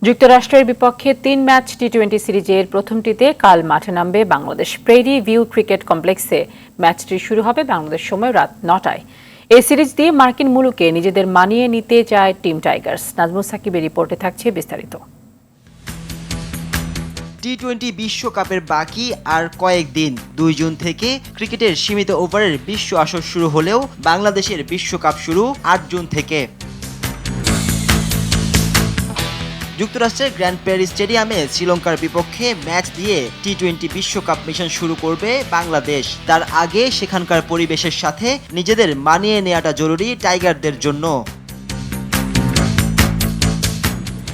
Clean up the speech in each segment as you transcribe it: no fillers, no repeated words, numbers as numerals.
যুক্তরাষ্ট্রের বিপক্ষে ৩ ম্যাচ টি-20 সিরিজের প্রথমটিতে কাল মাঠে নামবে বাংলাদেশ। প্রেরি ভিউ ক্রিকেট কমপ্লেক্সে ম্যাচটি শুরু হবে বাংলাদেশ সময় রাত ৯টায়। এই সিরিজ দিয়ে মার্কিন মুলুকে নিজেদের মানিয়ে নিতে চায় টিম টাইগার্স। নাজমুল সাকিবের রিপোর্টে থাকছে বিস্তারিত। টি-20 বিশ্বকাপের বাকি আর কয়েকদিন। ২ জুন থেকে ক্রিকেটের সীমিত ওভারের বিশ্ব আসর শুরু হলেও বাংলাদেশের বিশ্বকাপ শুরু ৮ জুন থেকে। যুক্তরাষ্ট্রের গ্র্যান্ড প্যারি স্টেডিয়ামে শ্রীলঙ্কার বিপক্ষে ম্যাচ দিয়ে টি-20 বিশ্বকাপ মিশন শুরু করবে বাংলাদেশ। তার আগে সেখানকার পরিবেশের সাথে নিজেদের মানিয়ে নেওয়াটা জরুরি টাইগারদের জন্য।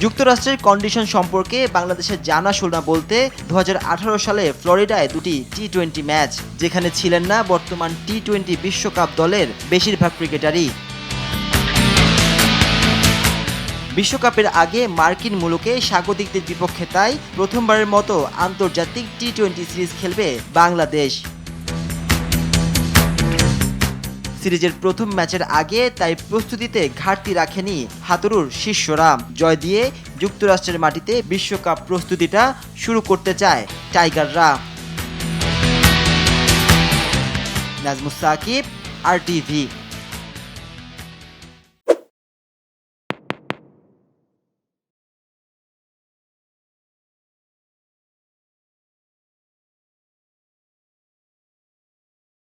যুক্তরাষ্ট্রের কন্ডিশন সম্পর্কে বাংলাদেশের জানাশোনা বলতে ২০১৮ সালে ফ্লোরিডায় দুটি টি-20 ম্যাচ, যেখানে ছিলেন না বর্তমান টি-20 বিশ্বকাপ দলের বেশিরভাগ ক্রিকেটারই। বিশ্বকাপের আগে মার্কিন মুলুকে স্বাগতিকদের বিপক্ষে তাই প্রথমবারের মতো আন্তর্জাতিক টি-20 সিরিজ খেলবে বাংলাদেশ। সিরিজের প্রথম ম্যাচের আগে তাই প্রস্তুতিতে ঘাটতি রাখেনি হাতুড়ুর শিষ্যরা। জয় দিয়ে যুক্তরাষ্ট্রের মাটিতে বিশ্বকাপ প্রস্তুতিটা শুরু করতে চায় টাইগাররা। নাজমুস সাকিব, RTV।